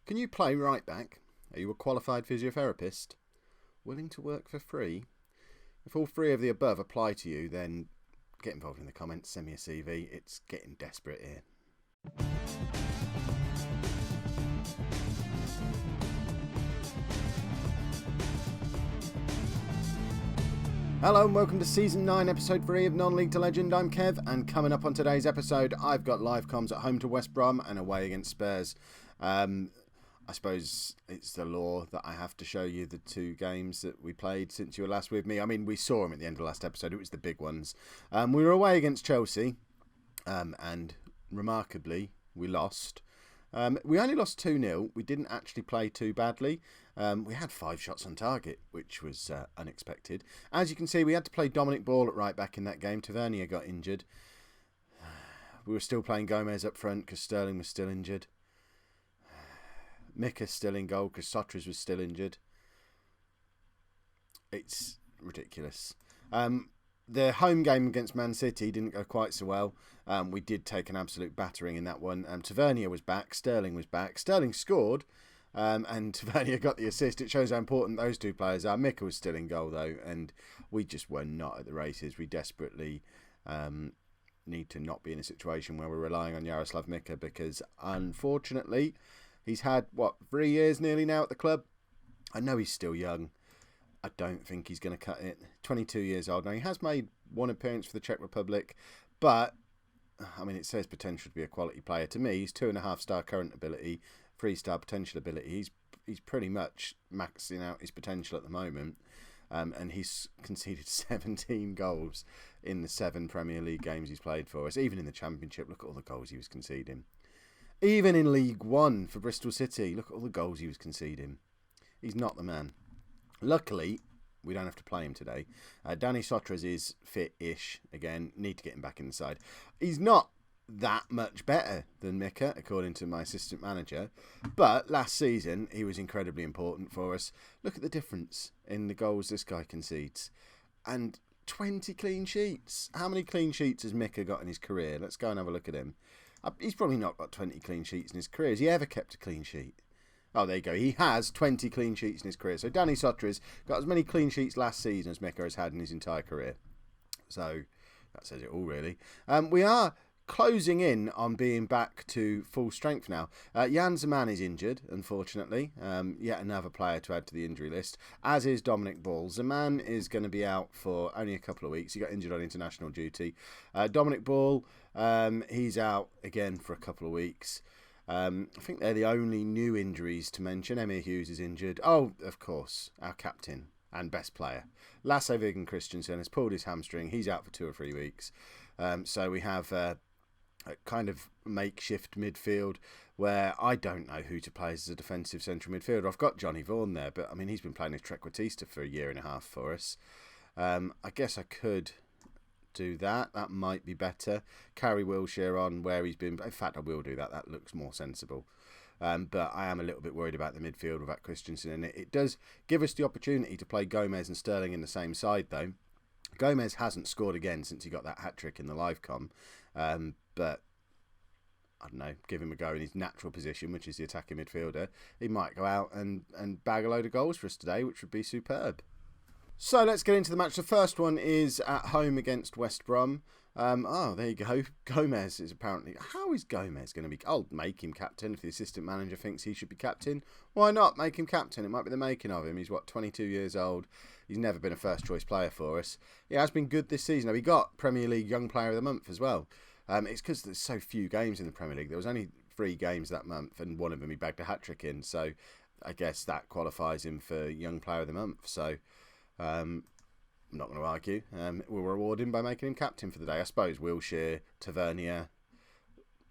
Can you play right back? Are you a qualified physiotherapist? Willing to work for free? If all three of the above apply to you, then get involved in the comments, send me a CV. It's getting desperate here. Hello and welcome to Season 9, Episode 3 of Non-League to Legend. I'm Kev, and coming up on today's episode, I've got live comms at home to West Brom and away against Spurs. I suppose it's the law that I have to show you the two games that we played since you were last with me. I mean, we saw them at the end of the last episode. It was the big ones. We were away against Chelsea, and remarkably, we lost. We only lost 2-0. We didn't actually play too badly. We had 5 shots on target, which was unexpected. As you can see, we had to play Dominic Ball at right back in that game. Tavernier got injured. We were still playing Gomez up front because Sterling was still injured. Mika still in goal because Sotres was still injured. It's ridiculous. The home game against Man City didn't go quite so well. We did take an absolute battering in that one. Tavernier was back. Sterling was back. Sterling scored. And Tavernier got the assist. It shows how important those two players are. Mika was still in goal though, and we just were not at the races. We desperately need to not be in a situation where we're relying on Jaroslav Mika, because unfortunately he's had 3 years nearly now at the club. I know he's still young. I don't think he's going to cut it. 22 years old now. He has made one appearance for the Czech Republic, but I mean, it says potential to be a quality player. To me, he's 2.5-star current ability, 3-star potential ability. He's pretty much maxing out his potential at the moment, and he's conceded 17 goals in the 7 Premier League games he's played for us. Even in the Championship, look at all the goals he was conceding. Even in League One for Bristol City, look at all the goals he was conceding. He's not the man. Luckily, we don't have to play him today. Danny Sotres is fit-ish again. Need to get him back in the side. He's not that much better than Mika, according to my assistant manager. But last season, he was incredibly important for us. Look at the difference in the goals this guy concedes. And 20 clean sheets. How many clean sheets has Mika got in his career? Let's go and have a look at him. He's probably not got 20 clean sheets in his career. Has he ever kept a clean sheet? Oh, there you go. He has 20 clean sheets in his career. So Danny Sotres got as many clean sheets last season as Mika has had in his entire career. So that says it all, really. We are closing in on being back to full strength now. Jan Zeman is injured, unfortunately. Yet another player to add to the injury list, as is Dominic Ball. Zeman is going to be out for only a couple of weeks. He got injured on international duty. Dominic Ball, he's out again for a couple of weeks. I think they're the only new injuries to mention. Emir Hughes is injured. Oh, of course, our captain and best player, Lasse Viggen Christensen, has pulled his hamstring. He's out for 2 or 3 weeks. So we have a kind of makeshift midfield where I don't know who to play as a defensive central midfielder. I've got Johnny Vaughan there, but I mean, he's been playing as Trequartista for 1.5 years for us. I guess I could do that. That might be better. Carry Wilshere on where he's been. In fact, I will do that. That looks more sensible. But I am a little bit worried about the midfield without Christensen in it. It does give us the opportunity to play Gomez and Sterling in the same side, though. Gomez hasn't scored again since he got that hat-trick in the live com. But I don't know, give him a go in his natural position, which is the attacking midfielder. He might go out and bag a load of goals for us today, which would be superb. So let's get into the match. The first one is at home against West Brom. There you go. Gomez is apparently... How is Gomez going to be... I'll make him captain if the assistant manager thinks he should be captain. Why not make him captain? It might be the making of him. He's, 22 years old. He's never been a first-choice player for us. He has been good this season. He got Premier League Young Player of the Month as well. It's because there's so few games in the Premier League. There was only 3 games that month, and one of them he bagged a hat-trick in. So I guess that qualifies him for Young Player of the Month. So... I'm not going to argue. We'll reward him by making him captain for the day. I suppose Wilshere, Tavernier,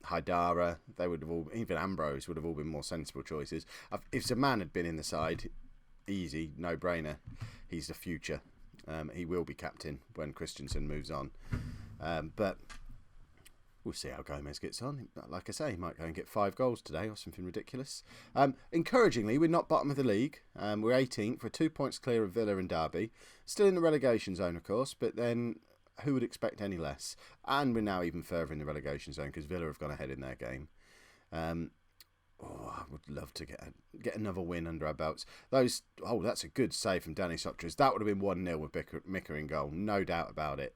Haidara, they would have all, even Ambrose would have all been more sensible choices. If Zeman had been in the side, easy, no-brainer. He's the future. He will be captain when Christensen moves on. But we'll see how Gomez gets on. Like I say, he might go and get 5 goals today or something ridiculous. Encouragingly, we're not bottom of the league. We're 18th. We're 2 points clear of Villa and Derby. Still in the relegation zone, of course, but then who would expect any less? And we're now even further in the relegation zone because Villa have gone ahead in their game. Oh, I would love to get another win under our belts. That's a good save from Danny Sotris. That would have been 1-0 with Mika in goal, no doubt about it.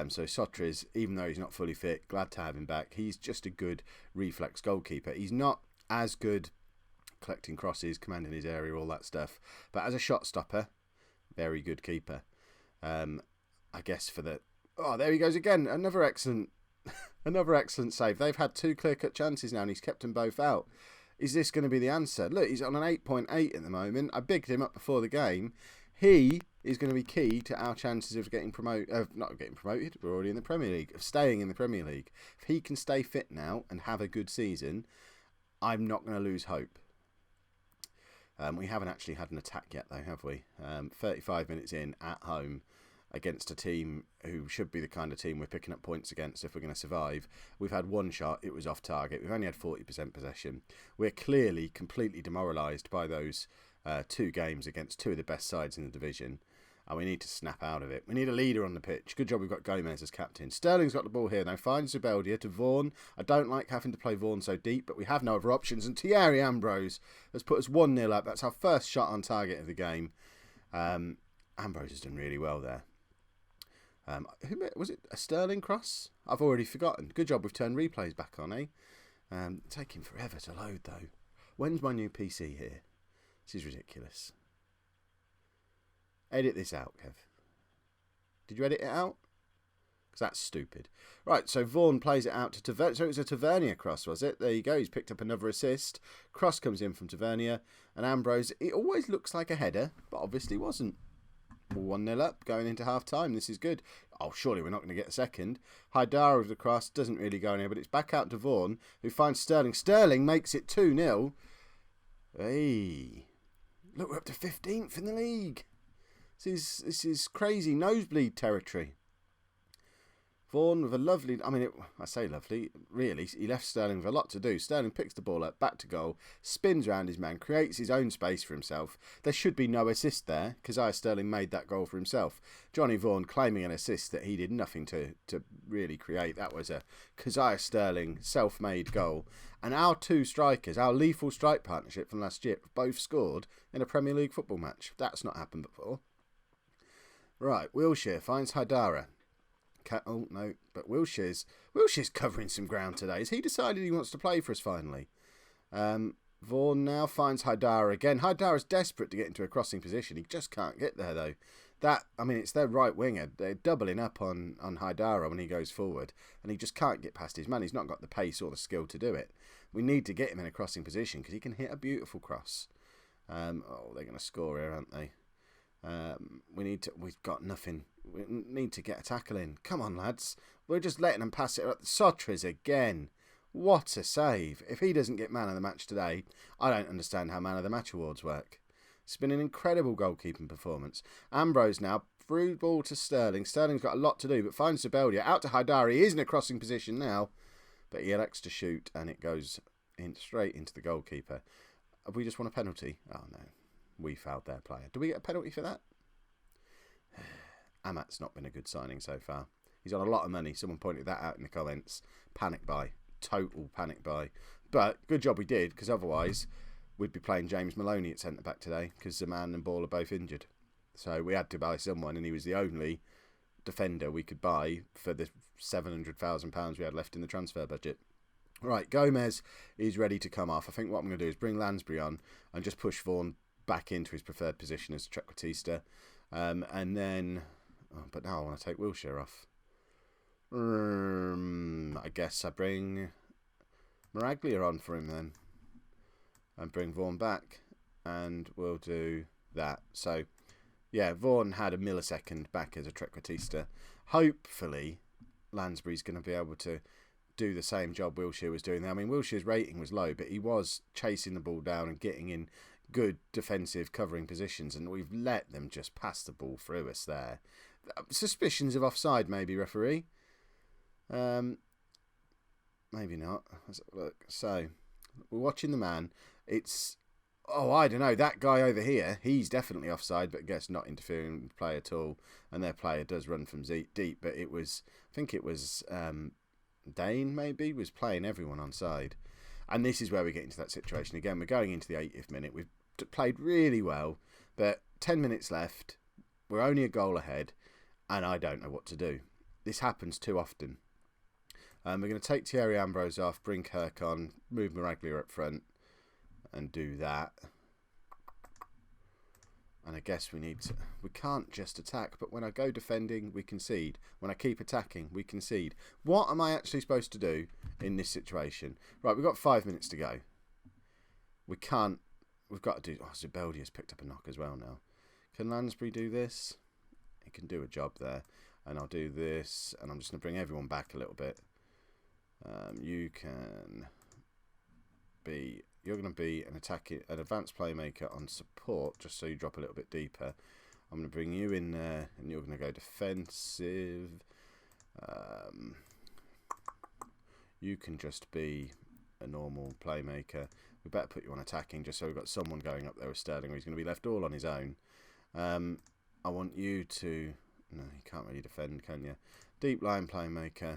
So Sotris, even though he's not fully fit, glad to have him back. He's just a good reflex goalkeeper. He's not as good collecting crosses, commanding his area, all that stuff. But as a shot stopper, very good keeper. I guess for the... Oh, there he goes again. Another excellent save. They've had 2 clear-cut chances now and he's kept them both out. Is this going to be the answer? Look, he's on an 8.8 at the moment. I bigged him up before the game. He is going to be key to our chances of getting not getting promoted, we're already in the Premier League, of staying in the Premier League. If he can stay fit now and have a good season, I'm not going to lose hope. We haven't actually had an attack yet though, have we? 35 minutes in, at home, against a team who should be the kind of team we're picking up points against if we're going to survive. We've had 1 shot, it was off target. We've only had 40% possession. We're clearly completely demoralised by those 2 games against 2 of the best sides in the division. And we need to snap out of it. We need a leader on the pitch. Good job we've got Gomez as captain. Sterling's got the ball here now. Finds Zubeldia to Vaughan. I don't like having to play Vaughan so deep, but we have no other options. And Thierry Ambrose has put us 1-0 up. That's our first shot on target of the game. Ambrose has done really well there. Was it a Sterling cross? I've already forgotten. Good job we've turned replays back on, eh? Taking forever to load though. When's my new PC here? This is ridiculous. Edit this out, Kev. Did you edit it out? Because that's stupid. Right, so Vaughan plays it out to Tavernier. So it was a Tavernier cross, was it? There you go. He's picked up another assist. Cross comes in from Tavernier. And Ambrose, it always looks like a header, but obviously wasn't. 1-0 up, going into half-time. This is good. Oh, surely we're not going to get a second. Haidara with the cross, doesn't really go anywhere, but it's back out to Vaughan, who finds Sterling. Sterling makes it 2-0. Hey, look, we're up to 15th in the league. This is crazy nosebleed territory. Vaughan with a lovely... I say lovely, really. He left Sterling with a lot to do. Sterling picks the ball up, back to goal, spins around his man, creates his own space for himself. There should be no assist there. Keziah Sterling made that goal for himself. Johnny Vaughan claiming an assist that he did nothing to really create. That was a Keziah Sterling self-made goal. And our 2 strikers, our lethal strike partnership from last year, both scored in a Premier League football match. That's not happened before. Right, Wilshere finds Haidara. Oh, no, but Wilshere's covering some ground today. Has he decided he wants to play for us finally? Vaughan now finds Haidara again. Haidara's desperate to get into a crossing position. He just can't get there, though. It's their right winger. They're doubling up on Haidara when he goes forward, and he just can't get past his man. He's not got the pace or the skill to do it. We need to get him in a crossing position because he can hit a beautiful cross. They're going to score here, aren't they? We've got nothing. We need to get a tackle in. Come on, lads. We're just letting them pass it. Sotris again. What a save. If he doesn't get man of the match today, I don't understand how man of the match awards work. It's been an incredible goalkeeping performance. Ambrose now, through ball to Sterling. Sterling's got a lot to do, but finds Zubeldia. Out to Haidara. He is in a crossing position now, but he elects to shoot, and it goes straight into the goalkeeper. Have we just won a penalty? Oh, no. We fouled their player. Do we get a penalty for that? Amat's not been a good signing so far. He's on a lot of money. Someone pointed that out in the comments. Panic buy. Total panic buy. But good job we did, because otherwise we'd be playing James Maloney at centre-back today, because Zaman and Ball are both injured. So we had to buy someone, and he was the only defender we could buy for the £700,000 we had left in the transfer budget. Right, Gomez is ready to come off. I think what I'm going to do is bring Lansbury on and just push Vaughan back into his preferred position as Trequartista. And then... but now I want to take Wilshere off. I guess I bring Maraglia on for him then. And bring Vaughan back. And we'll do that. So, yeah, Vaughan had a millisecond back as a Trequartista. Hopefully, Lansbury's going to be able to do the same job Wilshere was doing there. I mean, Wilshere's rating was low, but he was chasing the ball down and getting in good defensive covering positions, and we've let them just pass the ball through us there. Suspicions of offside, maybe, referee? Maybe not. Let's have a look. So, we're watching the man. It's... I don't know. That guy over here, he's definitely offside, but I guess not interfering with play at all. And their player does run from deep, but it was... I think it was... Dane, maybe, was playing everyone onside. And this is where we get into that situation again. We're going into the 80th minute. We've played really well, but 10 minutes left. We're only a goal ahead, and I don't know what to do. This happens too often. We're going to take Thierry Ambrose off, bring Kirk on, move Maraglia up front, and do that. And I guess we can't just attack, but when I go defending, we concede. When I keep attacking, we concede. What am I actually supposed to do in this situation? Right, we've got 5 minutes to go. We've got to do... Oh, Zubeldia's picked up a knock as well now. Can Lansbury do this? He can do a job there. And I'll do this, and I'm just going to bring everyone back a little bit. You're going to be an advanced playmaker on support, just so you drop a little bit deeper. I'm going to bring you in there, and you're going to go defensive. You can just be a normal playmaker. We better put you on attacking, just so we've got someone going up there with Sterling, or he's going to be left all on his own. I want you to... No, you can't really defend, can you? Deep line playmaker.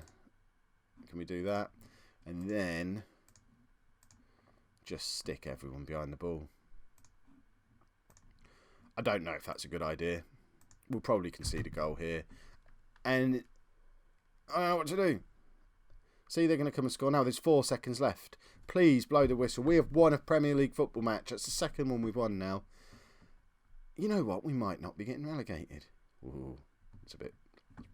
Can we do that? And then just stick everyone behind the ball. I don't know if that's a good idea. We'll probably concede a goal here. And I don't know what to do. See, they're going to come and score now. There's 4 seconds left. Please blow the whistle. We have won a Premier League football match. That's the second one we've won now. You know what? We might not be getting relegated. Ooh, it's a bit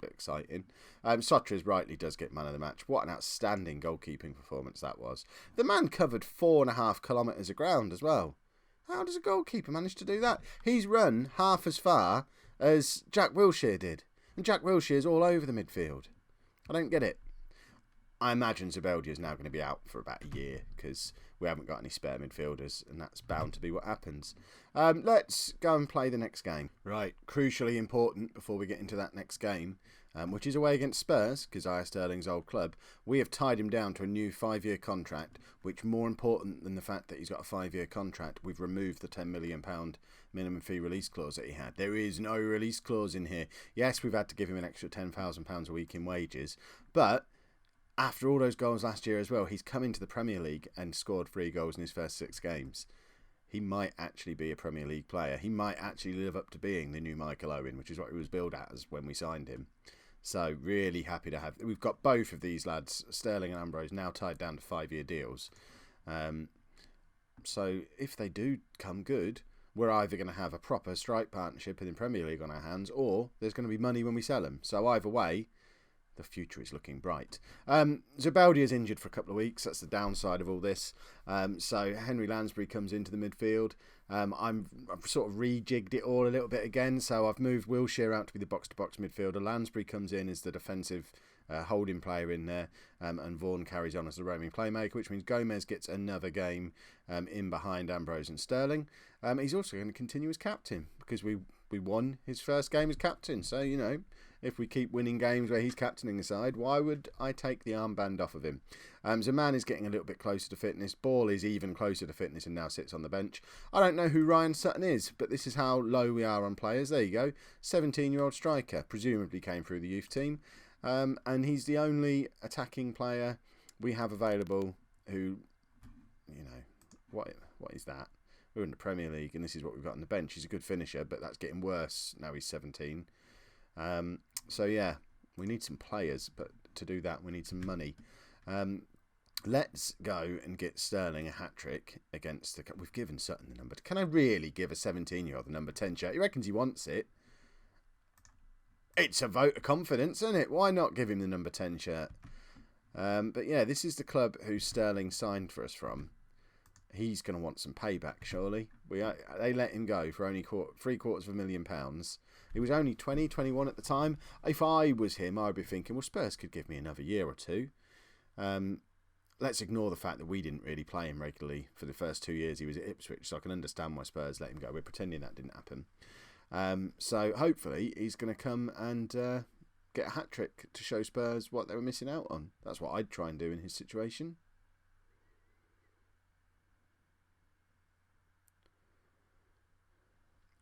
exciting. Sotres rightly does get man of the match. What an outstanding goalkeeping performance that was. The man covered 4.5 kilometres of ground as well. How does a goalkeeper manage to do that? He's run half as far as Jack Wilshere did. And Jack Wilshere's all over the midfield. I don't get it. I imagine Zubeldia is now going to be out for about a year because we haven't got any spare midfielders, and that's bound to be what happens. Let's go and play the next game. Right, crucially important before we get into that next game, which is away against Spurs, Keziah Sterling's old club. We have tied him down to a new 5-year contract, which, more important than the fact that he's got a 5-year contract, we've removed the £10 million minimum fee release clause that he had. There is no release clause in here. Yes, we've had to give him an extra £10,000 a week in wages, but after all those goals last year as well, he's come into the Premier League and scored 3 goals in his first 6 games. He might actually be a Premier League player. He might actually live up to being the new Michael Owen, which is what he was billed as when we signed him. So really happy to have... We've got both of these lads, Sterling and Ambrose, now tied down to 5-year deals. So if they do come good, we're either going to have a proper strike partnership in the Premier League on our hands, or there's going to be money when we sell them. So either way, the future is looking bright. Zubeldia is injured for a couple of weeks. That's the downside of all this. So Henry Lansbury comes into the midfield. I've sort of rejigged it all a little bit again. So I've moved Wilshere out to be the box-to-box midfielder. Lansbury comes in as the defensive holding player in there. And Vaughan carries on as the roaming playmaker, which means Gomez gets another game in behind Ambrose and Sterling. He's also going to continue as captain because we won his first game as captain. So, you know, if we keep winning games where he's captaining the side, why would I take the armband off of him? Zaman is getting a little bit closer to fitness. Ball is even closer to fitness and now sits on the bench. I don't know who Ryan Sutton is, but this is how low we are on players. There you go. 17-year-old striker, presumably came through the youth team. And he's the only attacking player we have available who, you know, what is that? We're in the Premier League and this is what we've got on the bench. He's a good finisher, but that's getting worse now he's 17. So yeah, we need some players, but to do that we need some money. Let's go and get Sterling a hat-trick against the... We've given Sutton the number... Can I really give a 17-year-old the number 10 shirt? He reckons he wants it. It's a vote of confidence, isn't it? Why not give him the number 10 shirt? But yeah, this is the club who Sterling signed for us from. He's going to want some payback, surely. They let him go for only £750,000. He was only 20, 21 at the time. If I was him, I'd be thinking, well, Spurs could give me another year or two. Let's ignore the fact that we didn't really play him regularly for the first 2 years he was at Ipswich, so I can understand why Spurs let him go. We're pretending that didn't happen. So hopefully he's going to come and get a hat-trick to show Spurs what they were missing out on. That's what I'd try and do in his situation.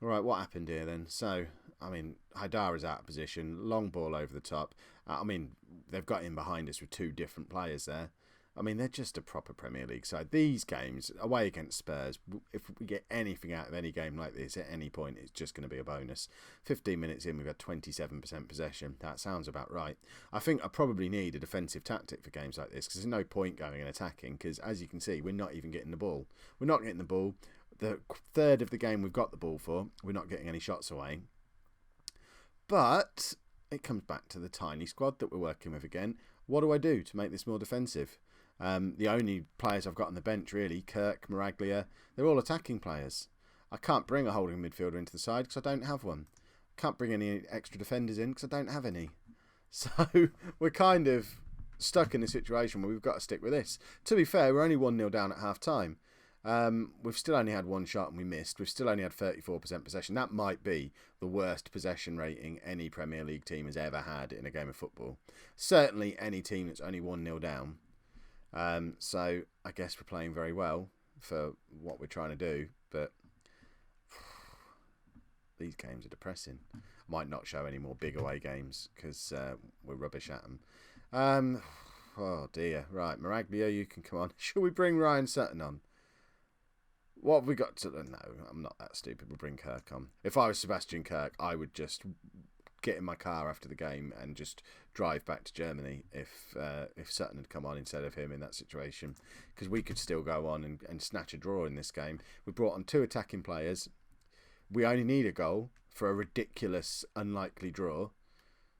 Right, what happened here then? So, I mean, Haidar is out of position. Long ball over the top. I mean, they've got him behind us with 2 different players there. I mean, they're just a proper Premier League side. These games, away against Spurs, if we get anything out of any game like this at any point, it's just going to be a bonus. 15 minutes in, we've had 27% possession. That sounds about right. I think I probably need a defensive tactic for games like this, because there's no point going and attacking, because as you can see, we're not even getting the ball. We're not getting the ball. The third of the game we've got the ball for, we're not getting any shots away. But it comes back to the tiny squad that we're working with again. What do I do to make this more defensive? The only players I've got on the bench, really, Kirk, Miraglia, they're all attacking players. I can't bring a holding midfielder into the side because I don't have one. Can't bring any extra defenders in because I don't have any. So we're kind of stuck in a situation where we've got to stick with this. To be fair, we're only 1-0 down at half-time. We've still only had one shot and we missed. We've still only had 34% possession. That might be the worst possession rating any Premier League team has ever had in a game of football. Certainly any team that's only 1-0 down. So I guess we're playing very well for what we're trying to do, but these games are depressing. I might not show any more big away games because we're rubbish at them. Oh dear. Right, Miraglia, you can come on. Shall we bring Ryan Sutton on? What have we got to... No, I'm not that stupid. We'll bring Kirk on. If I was Sebastian Kirk, I would just get in my car after the game and just drive back to Germany if Sutton had come on instead of him in that situation, because we could still go on and snatch a draw in this game. We brought on 2 attacking players. We only need a goal for a ridiculous, unlikely draw.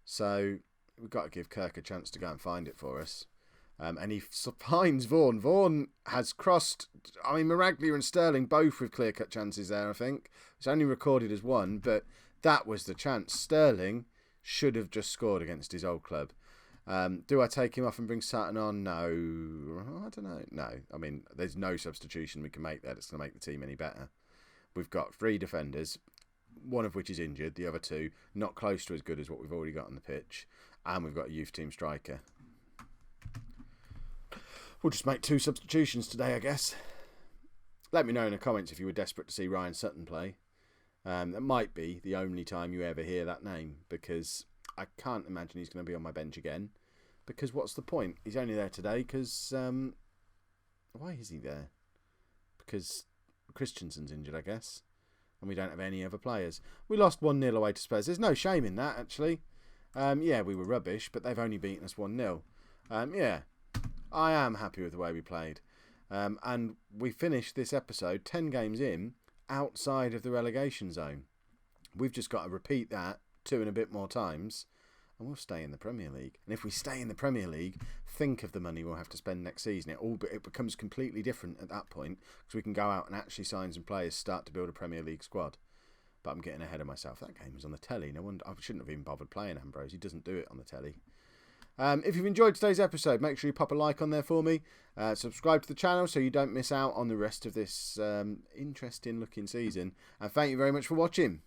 So we've got to give Kirk a chance to go and find it for us. And he finds Vaughan. Vaughan has crossed... I mean, Miraglia and Sterling both with clear-cut chances there, I think. It's only recorded as one, but that was the chance. Sterling should have just scored against his old club. Do I take him off and bring Sutton on? No. I don't know. No. I mean, there's no substitution we can make there that's going to make the team any better. We've got 3 defenders, one of which is injured, the other 2 not close to as good as what we've already got on the pitch. And we've got a youth team striker. We'll just make 2 substitutions today, I guess. Let me know in the comments if you were desperate to see Ryan Sutton play. That might be the only time you ever hear that name, because I can't imagine he's going to be on my bench again. Because what's the point? He's only there today because... why is he there? Because Christensen's injured, I guess. And we don't have any other players. We lost 1-0 away to Spurs. There's no shame in that, actually. Yeah, we were rubbish, but they've only beaten us 1-0. Yeah, I am happy with the way we played. And we finished this episode 10 games in outside of the relegation zone. We've just got to repeat that 2 and a bit more times and we'll stay in the Premier League. And if we stay in the Premier League, think of the money we'll have to spend next season. It becomes completely different at that point because we can go out and actually sign some players, start to build a Premier League squad. But I'm getting ahead of myself. That game was on the telly. No wonder I shouldn't have even bothered playing Ambrose. He doesn't do it on the telly. If you've enjoyed today's episode, make sure you pop a like on there for me. Subscribe to the channel so you don't miss out on the rest of this interesting looking season. And thank you very much for watching.